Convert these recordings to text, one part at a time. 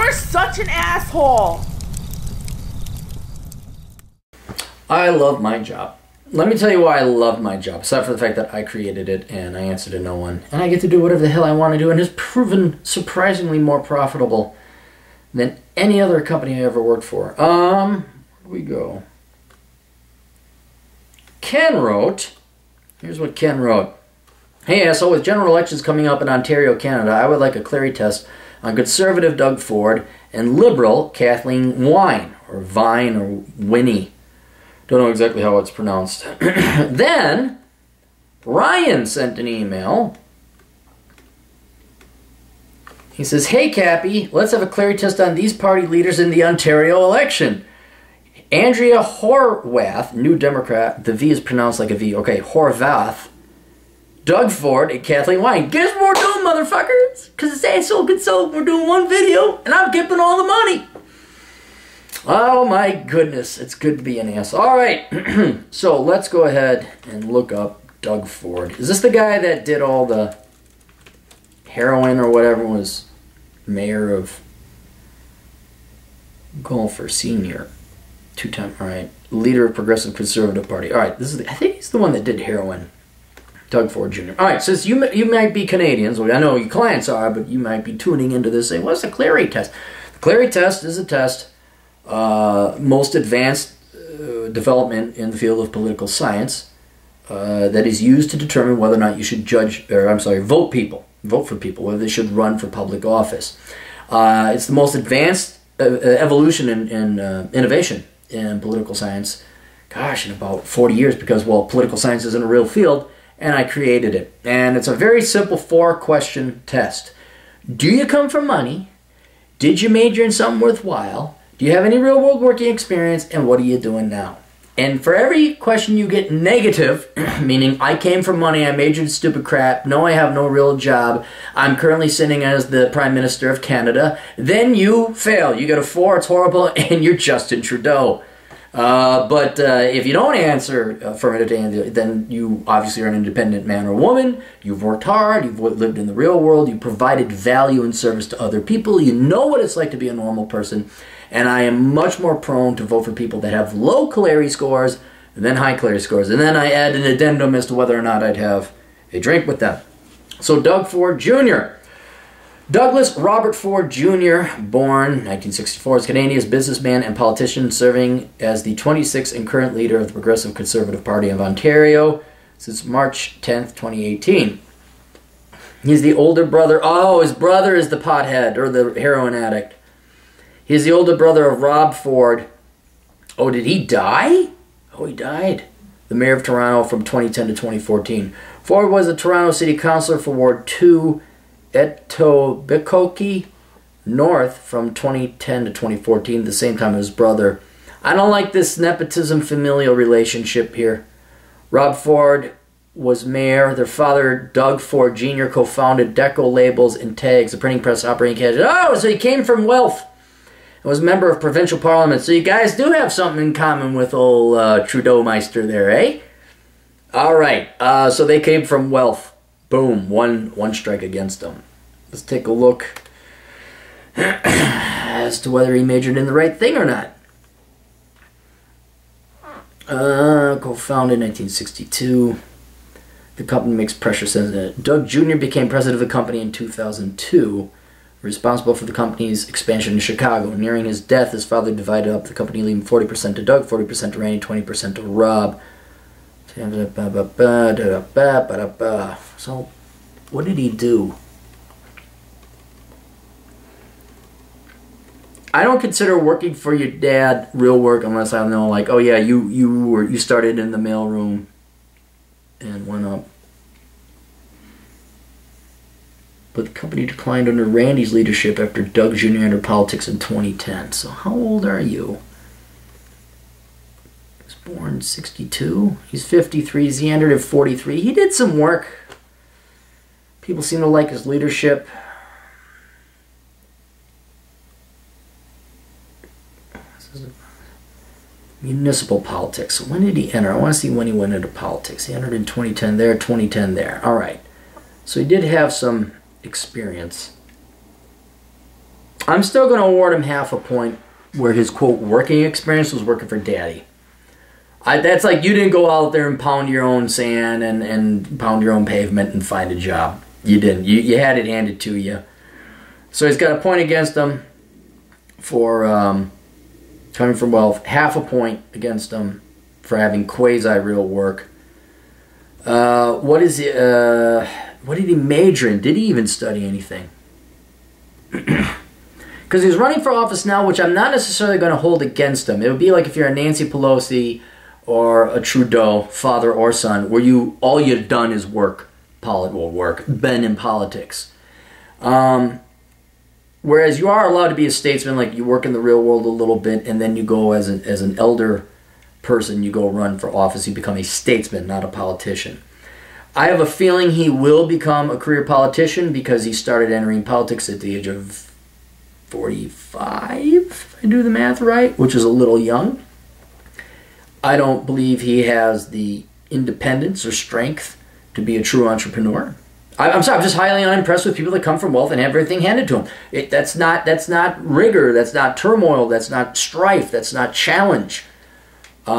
You're such an asshole. I love my job. Let me tell you why I love my job, aside from the fact that I created it and I answer to no one. And I get to do whatever the hell I want to do, and it's proven surprisingly more profitable than any other company I ever worked for. Where do we go? Ken wrote, here's what Ken wrote. Hey, so with general elections coming up in Ontario, Canada, I would like a Clarey test on conservative Doug Ford and liberal Kathleen Wynne, or Vine, or Winnie. Don't know exactly how it's pronounced. Then, Ryan sent an email. He says, hey, Cappy, let's have a Clarey test on these party leaders in the Ontario election. Andrea Horwath, New Democrat, the V is pronounced like a V. Okay, Horwath, Doug Ford, and Kathleen Wynne. Guess what we're doing, motherfuckers? Because it's asshole consult. We're doing one video, and I'm keeping all the money. Oh my goodness, it's good to be an ass. All right, so let's go ahead and look up Doug Ford. Is this the guy that did all the heroin or whatever, was mayor of Golfer Senior? Two-time, all right, leader of Progressive Conservative Party. All right, this is I think he's the one that did heroin. Doug Ford Jr. All right, since you might be Canadians, well, I know your clients are, but you might be tuning into this saying, what's the Clarey test? The Clarey test is a test, most advanced development in the field of political science that is used to determine whether or not you should vote for people, whether they should run for public office. It's the most advanced evolution in innovation in political science, gosh, in about 40 years, because, well, political science isn't a real field, and I created it. And it's a very simple 4-question test. Do you come from money? Did you major in something worthwhile? Do you have any real-world working experience? And what are you doing now? And for every question you get negative, meaning I came from money, I majored in stupid crap, no, I have no real job, I'm currently sitting as the Prime Minister of Canada, then you fail. You get a 4, it's horrible, and you're Justin Trudeau. But if you don't answer affirmative, then you obviously are an independent man or woman, you've worked hard, you've lived in the real world, you've provided value and service to other people, you know what it's like to be a normal person, and I am much more prone to vote for people that have low Clarey scores than high Clarey scores. And then I add an addendum as to whether or not I'd have a drink with them. So Doug Ford Jr. Douglas Robert Ford Jr., born 1964, is a Canadian businessman and politician serving as the 26th and current leader of the Progressive Conservative Party of Ontario since March 10th, 2018. He's the older brother. Oh, his brother is the pothead or the heroin addict. He's the older brother of Rob Ford. Oh, did he die? Oh, he died. The mayor of Toronto from 2010 to 2014. Ford was a Toronto City Councillor for Ward 2, Etobicoke North from 2010 to 2014, the same time as his brother. I don't like this nepotism familial relationship here. Rob Ford was mayor. Their father, Doug Ford Jr., co-founded Deco Labels and Tags, the printing press operating cash. Oh, so he came from wealth and was a member of provincial parliament. So you guys do have something in common with old Trudeau Meister there, eh? All right, so they came from wealth. Boom, one strike against them. Let's take a look as to whether he majored in the right thing or not. Co-founded in 1962. The company makes pressure sensitive. Doug Jr. became president of the company in 2002, responsible for the company's expansion in Chicago. Nearing his death, his father divided up the company, leaving 40% to Doug, 40% to Randy, 20% to Rob. So, what did he do? I don't consider working for your dad real work unless I know, like, oh yeah, you started in the mailroom and went up. But the company declined under Randy's leadership after Doug Jr. entered politics in 2010. So how old are you? He was born in 62. He's 53. He entered at 43. He did some work. People seem to like his leadership. Municipal politics. So when did he enter? I want to see when he went into politics. He entered in 2010 there, 2010 there. All right. So he did have some experience. I'm still going to award him half a point where his, quote, working experience was working for Daddy. That's like you didn't go out there and pound your own sand and pound your own pavement and find a job. You didn't. You had it handed to you. So he's got a point against him for coming from wealth. Half a point against him for having quasi-real work. What did he major in? Did he even study anything? Because he's running for office now, which I'm not necessarily going to hold against him. It would be like if you're a Nancy Pelosi or a Trudeau, father or son, where all you've done is been in politics. Whereas you are allowed to be a statesman, like you work in the real world a little bit, and then you go as an elder person, you go run for office, you become a statesman, not a politician. I have a feeling he will become a career politician because he started entering politics at the age of 45, if I do the math right, which is a little young. I don't believe he has the independence or strength to be a true entrepreneur. I'm sorry, I'm just highly unimpressed with people that come from wealth and have everything handed to them. That's not rigor, that's not turmoil, that's not strife, that's not challenge. I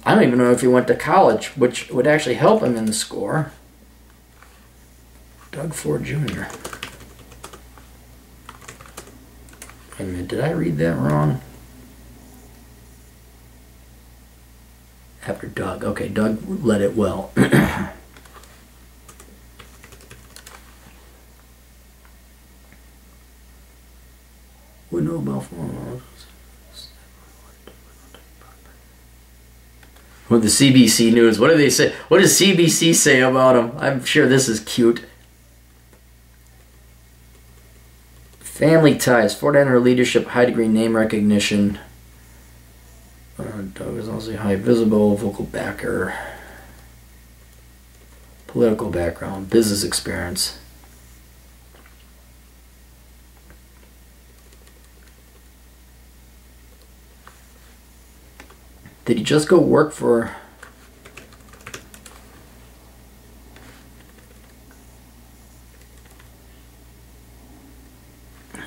don't even know if he went to college, which would actually help him in the score. Doug Ford Jr. Wait a minute, did I read that wrong? After Doug. Okay, Doug led it well. We know about with the CBC News. What do they say? What does CBC say about him? I'm sure this is cute. Family ties, Ford enter leadership, high degree name recognition. Doug is also high visible, vocal backer, political background, business experience. Did he just go work for...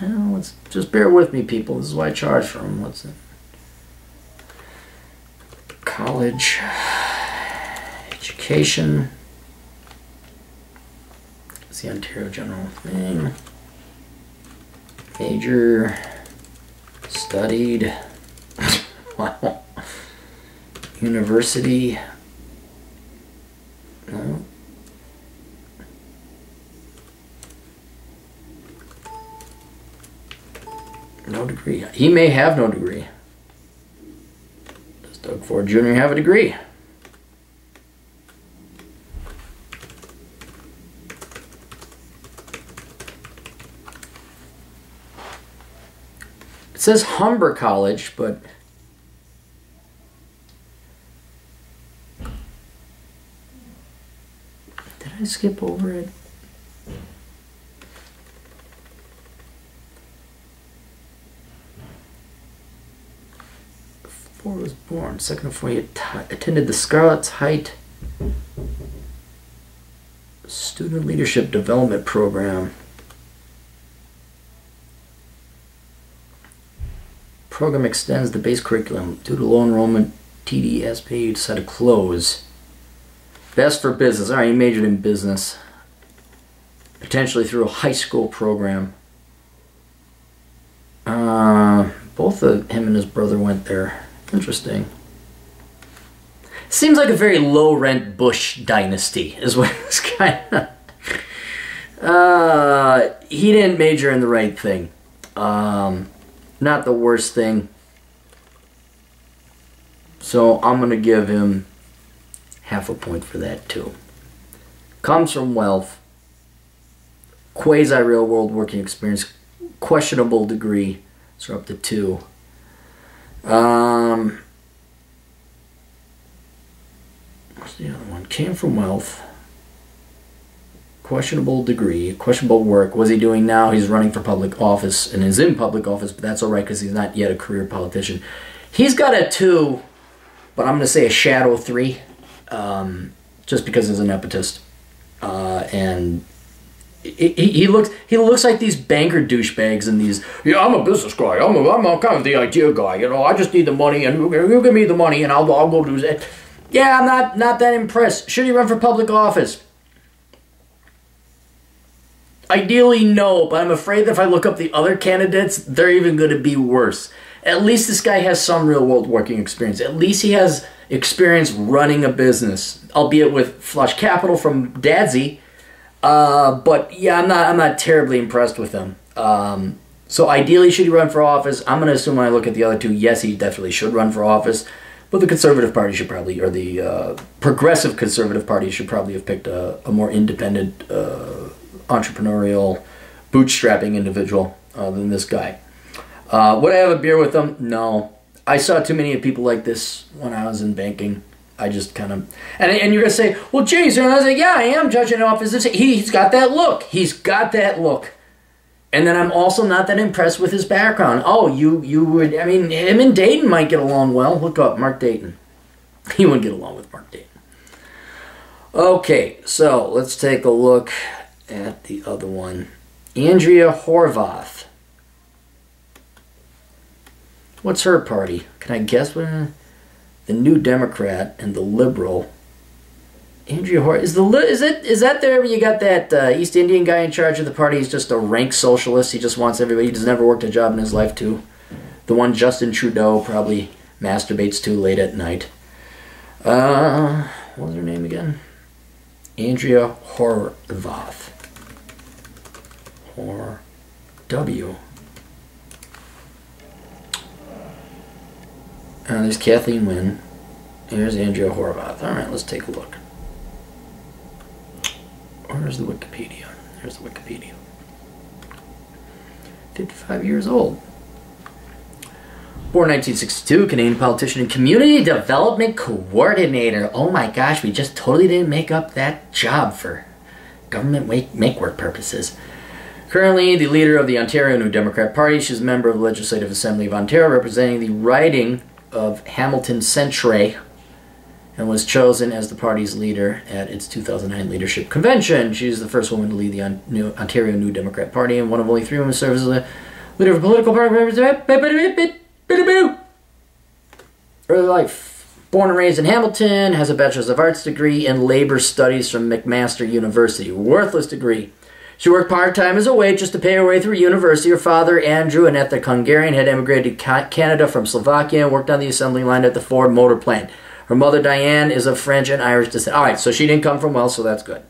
Well, let's just bear with me, people. This is why I charge for him. What's it? College, education. It's the Ontario General thing. Major, studied. Wow. University. No. No degree. He may have no degree. Does Doug Ford Jr. have a degree? It says Humber College, but did I skip over it? Ford was born. Second of 4, he attended the Scarlett's Height Student Leadership Development Program. Program extends the base curriculum. Due to low enrollment, TDSP decided to close. Best for business. All right, he majored in business. Potentially through a high school program. Both of him and his brother went there. Interesting. Seems like a very low-rent Bush dynasty is what it's kind of... he didn't major in the right thing. Not the worst thing. So I'm going to give him half a point for that too. Comes from wealth. Quasi-real world working experience. Questionable degree. So up to 2. What's the other one? Came from wealth. Questionable degree. Questionable work. What's he doing now? He's running for public office and is in public office, but that's alright because he's not yet a career politician. He's got a 2, but I'm going to say a shadow 3. Just because he's a nepotist. And he looks like these banker douchebags and these, yeah, I'm a business guy. I'm kind of the idea guy. You know, I just need the money, and you give me the money, and I'll go do that. Yeah, I'm not that impressed. Should he run for public office? Ideally, no, but I'm afraid that if I look up the other candidates, they're even going to be worse. At least this guy has some real-world working experience. At least he has experience running a business, albeit with flush capital from Dadsy. But yeah, I'm not terribly impressed with him. So ideally, should he run for office? I'm going to assume when I look at the other two, yes, he definitely should run for office. But the Conservative Party should probably, or the Progressive Conservative Party should probably have picked a more independent, entrepreneurial, bootstrapping individual than this guy. Would I have a beer with him? No. I saw too many people like this when I was in banking. I just kind of... And you're going to say, well, Jason, and I was like, yeah, I am judging off as this. He's got that look. He's got that look. And then I'm also not that impressed with his background. Oh, you would... I mean, him and Dayton might get along well. Look up Mark Dayton. He wouldn't get along with Mark Dayton. Okay, so let's take a look at the other one. Andrea Horwath. What's her party? Can I guess what? The New Democrat and the Liberal. Andrea Horwath is that there? You got that East Indian guy in charge of the party. He's just a rank socialist. He just wants everybody. He's never worked a job in his life too. The one Justin Trudeau probably masturbates to late at night. What was her name again? Andrea Horwath. W. There's Kathleen Wynne. Here's Andrea Horwath. All right, let's take a look. Where's the Wikipedia? Here's the Wikipedia. 55 years old. Born 1962, Canadian politician and community development coordinator. Oh my gosh, we just totally didn't make up that job for government make-work purposes. Currently the leader of the Ontario New Democrat Party. She's a member of the Legislative Assembly of Ontario, representing the riding of Hamilton Centre, and was chosen as the party's leader at its 2009 leadership convention. She's the first woman to lead the Ontario New Democrat Party and one of only 3 women who serve as the leader of a political party. Early life. Born and raised in Hamilton, has a Bachelor's of Arts degree in Labor Studies from McMaster University. Worthless degree. She worked part-time as a waitress to pay her way through university. Her father, Andrew, an ethnic Hungarian, had emigrated to Canada from Slovakia and worked on the assembly line at the Ford Motor Plant. Her mother, Diane, is of French and Irish descent. All right, so she didn't come from wealth, so that's good.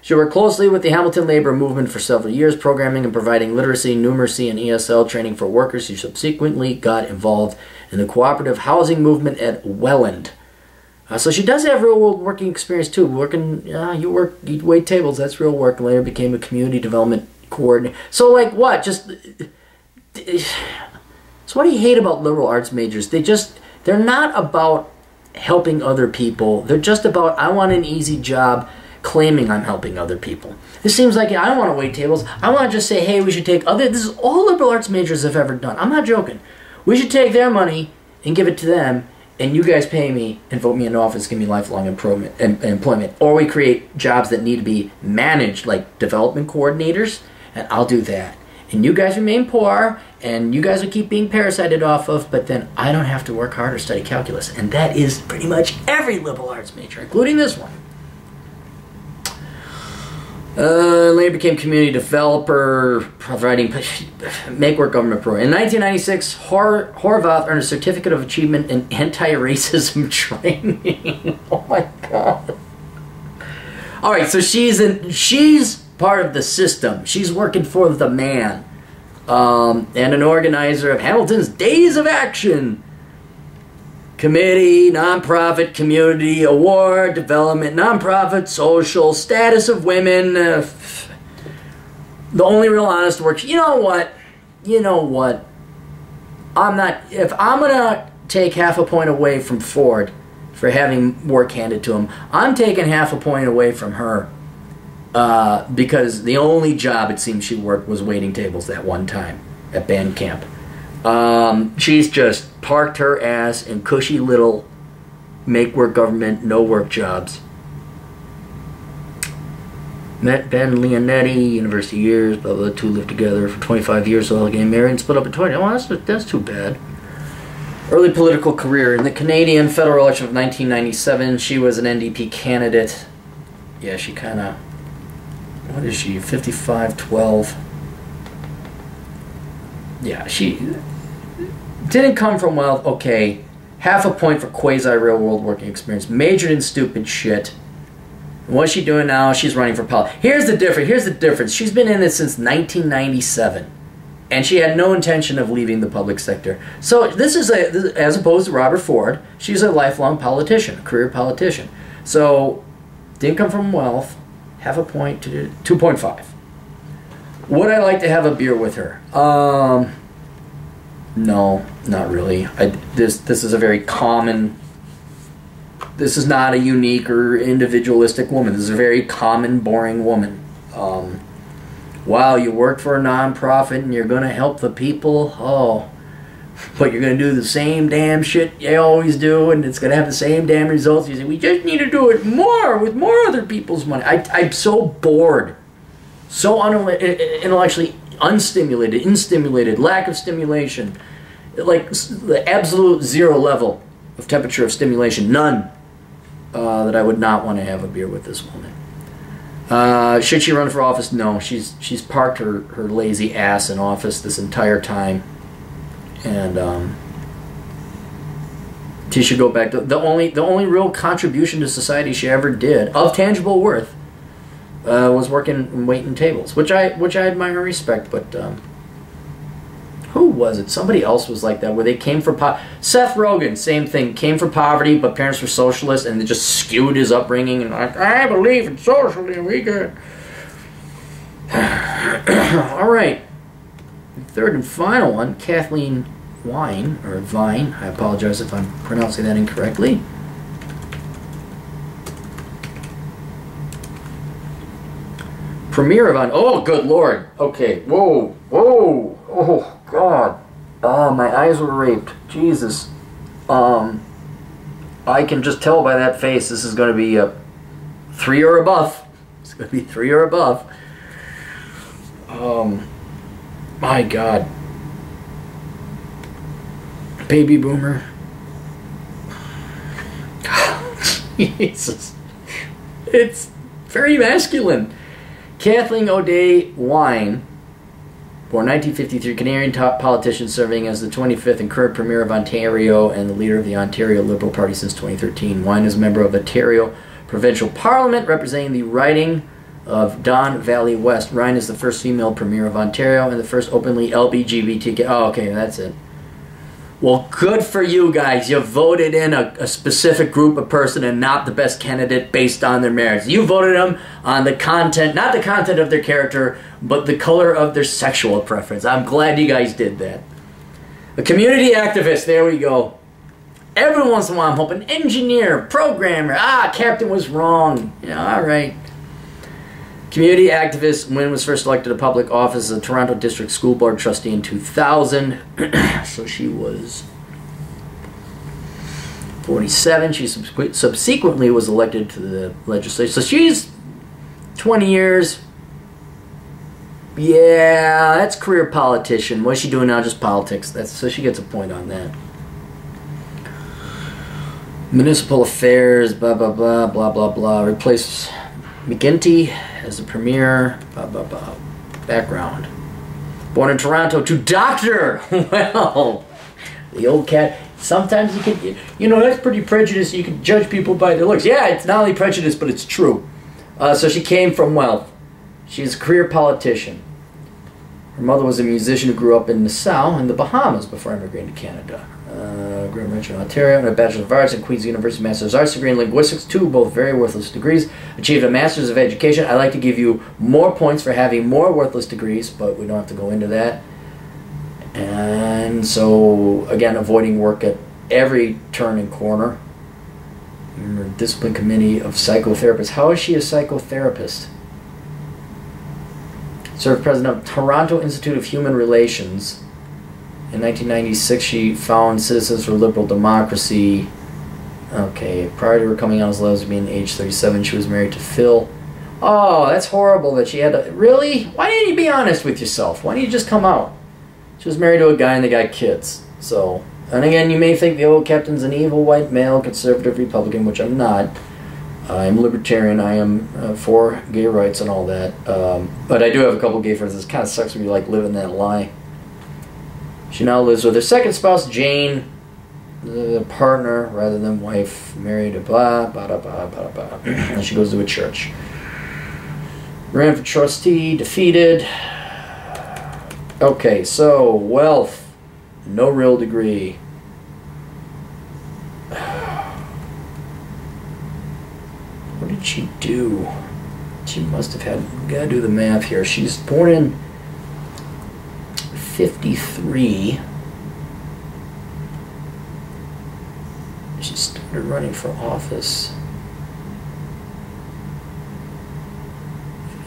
She worked closely with the Hamilton labor movement for several years, programming and providing literacy, numeracy, and ESL training for workers. She subsequently got involved in the cooperative housing movement at Welland. So she does have real world working experience too. You wait tables, that's real work. And later became a community development coordinator. So like what? So what do you hate about liberal arts majors? They're not about helping other people. They're just about, I want an easy job claiming I'm helping other people. This seems like, I don't want to wait tables. I want to just say, hey, we should take this is all liberal arts majors have ever done. I'm not joking. We should take their money and give it to them, and you guys pay me and vote me in office, give me lifelong employment. Or we create jobs that need to be managed, like development coordinators, and I'll do that. And you guys remain poor, and you guys will keep being parasited off of, but then I don't have to work hard or study calculus. And that is pretty much every liberal arts major, including this one. Later became community developer, providing make-work government program. In 1996, Horwath earned a certificate of achievement in anti-racism training. Oh my god! All right, so she's part of the system. She's working for the man, and an organizer of Hamilton's Days of Action Committee, nonprofit, community, award, development, nonprofit, social, status of women. The only real honest work. You know what? If I'm gonna take half a point away from Ford for having work handed to him, I'm taking half a point away from her because the only job it seems she worked was waiting tables that one time at band camp. She's just parked her ass in cushy little make-work government, no-work jobs. Met Ben Leonetti, university years, blah, blah, the two lived together for 25 years, so they getting married and split up in 20. Oh, that's too bad. Early political career. In the Canadian federal election of 1997, she was an NDP candidate. Yeah, she kind of... What is she? 55-12. Yeah, she didn't come from wealth. Okay, half a point for quasi-real-world working experience. Majored in stupid shit. What's she doing now? She's running for politics. Here's the difference. She's been in it since 1997. And she had no intention of leaving the public sector. So this is, as opposed to Robert Ford, she's a lifelong politician, a career politician. So, didn't come from wealth, half a point to 2.5. Would I like to have a beer with her? No, not really. This is a very common... This is not a unique or individualistic woman. This is a very common, boring woman. Wow, you work for a nonprofit and you're going to help the people? Oh, but you're going to do the same damn shit you always do, and it's going to have the same damn results. You say, we just need to do it more with more other people's money. I'm so bored. So intellectually unstimulated, instimulated, lack of stimulation. Like the absolute zero level of temperature of stimulation. None. That I would not want to have a beer with this woman. Should she run for office? No. She's parked her lazy ass in office this entire time. And she should go back to the only real contribution to society she ever did of tangible worth was working and waiting tables, which I admire and respect. But who was it? Somebody else was like that, where they came from Seth Rogen, same thing, came from poverty, but parents were socialists, and they just skewed his upbringing, and like, I believe in socialism, we good. All right, third and final one, Kathleen Wynne, or Vine, I apologize if I'm pronouncing that incorrectly. Premier of oh, good Lord, okay, whoa, oh, God. My eyes were raped. Jesus. I can just tell by that face this is going to be a 3 or above. It's going to be 3 or above. My God. Baby boomer. Jesus. It's very masculine. Kathleen O'Day Wynne, born 1953, Canadian top politician serving as the 25th and current Premier of Ontario and the leader of the Ontario Liberal Party since 2013. Wynne is a member of Ontario Provincial Parliament representing the riding of Don Valley West. Wynne is the first female Premier of Ontario and the first openly LGBTQ. Oh, okay, that's it. Well, good for you guys. You voted in a specific group of person and not the best candidate based on their merits. You voted them on the content, not the content of their character, but the color of their sexual preference. I'm glad you guys did that. A community activist, there we go. Every once in a while I'm hoping engineer, programmer, captain was wrong. Yeah, all right. Community activist, Wynne was first elected to public office as a Toronto District School Board trustee in 2000. So she was 47. She subsequently was elected to the legislature. So she's 20 years. Yeah, that's career politician. What's she doing now? Just politics. So she gets a point on that. Municipal affairs, blah, blah, blah, blah, blah, blah. Replace McGuinty as the premier, blah, blah, blah. Background. Born in Toronto to doctor. Well, the old cat. Sometimes you can, that's pretty prejudiced. You can judge people by their looks. Yeah, it's not only prejudice, but it's true. So she came from wealth. She's a career politician. Her mother was a musician who grew up in Nassau in the Bahamas before immigrating to Canada. Grew up in Ontario, and a Bachelor of Arts at Queen's University Master's of Arts degree in Linguistics, too, both very worthless degrees. Achieved a Master's of Education. I'd like to give you more points for having more worthless degrees, but we don't have to go into that. And so, again, avoiding work at every turn and corner. Remember, Discipline Committee of Psychotherapists. How is she a psychotherapist? Served president of Toronto Institute of Human Relations. In 1996, she founded Citizens for Liberal Democracy. Okay, prior to her coming out as lesbian, age 37, she was married to Phil Oh, that's horrible that she had to... Really? Why didn't you be honest with yourself? Why didn't you just come out? She was married to a guy and they got kids. So, and again, you may think the old captain's an evil white male conservative Republican, which I'm not. I'm libertarian. I am for gay rights and all that. But I do have a couple gay friends. It kind of sucks when you like living that lie. She now lives with her second spouse, Jane, the partner rather than wife, married to blah, blah, blah, blah, blah, blah. And she goes to a church. Ran for trustee, defeated. Okay, so wealth, no real degree. What did she do? She must have had, gotta do the math here. She's born in 53. She started running for office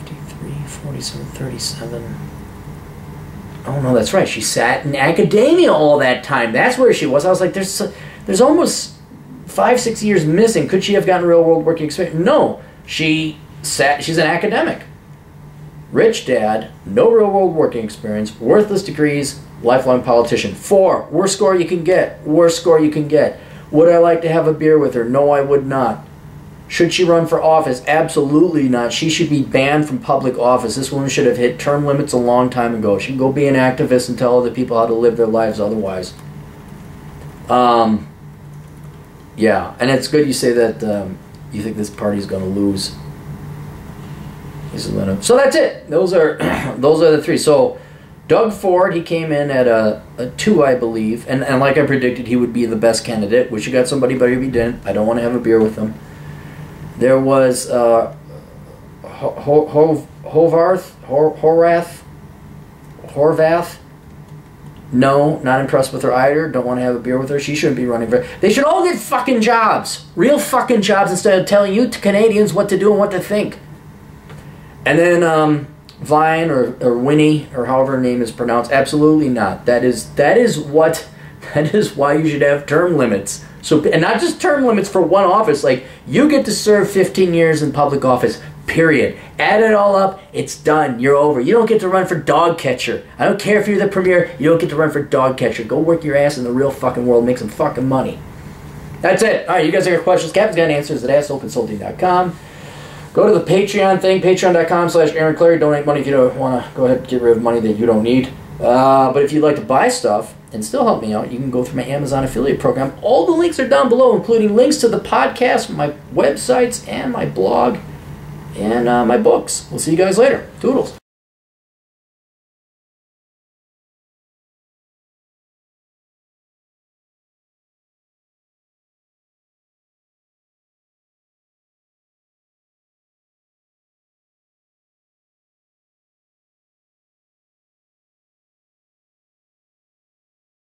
53, 47, 37. Oh no, that's right. She sat in academia all that time. That's where she was. I was like, there's almost 5-6 years missing. Could she have gotten real world working experience? No. She's an academic. Rich dad, no real world working experience, worthless degrees, lifelong politician. 4, worst score you can get. Worst score you can get. Would I like to have a beer with her? No, I would not. Should she run for office? Absolutely not. She should be banned from public office. This woman should have hit term limits a long time ago. She can go be an activist and tell other people how to live their lives otherwise. Yeah, and it's good you say that you think this party's going to lose. So that's it. Those are the 3. So Doug Ford, he came in at a 2, I believe, and like I predicted, he would be the best candidate. Wish you got somebody better if he didn't. I don't want to have a beer with him. There was Horwath. No, not impressed with her either. Don't want to have a beer with her. She shouldn't be running for... They should all get fucking jobs. Real fucking jobs instead of telling you Canadians what to do and what to think. And then Vine or Winnie or however her name is pronounced, absolutely not. That is why you should have term limits. So, and not just term limits for one office. Like, you get to serve 15 years in public office, period. Add it all up, it's done. You're over. You don't get to run for dog catcher. I don't care if you're the premier, you don't get to run for dog catcher. Go work your ass in the real fucking world, make some fucking money. That's it. All right, you guys have your questions. Captain's got answers at assholeconsulting.com. Go to the Patreon thing, patreon.com/Aaron Clarey. Donate money if you don't want to go ahead and get rid of money that you don't need. But if you'd like to buy stuff and still help me out, you can go through my Amazon affiliate program. All the links are down below, including links to the podcast, my websites, and my blog, and my books. We'll see you guys later. Toodles.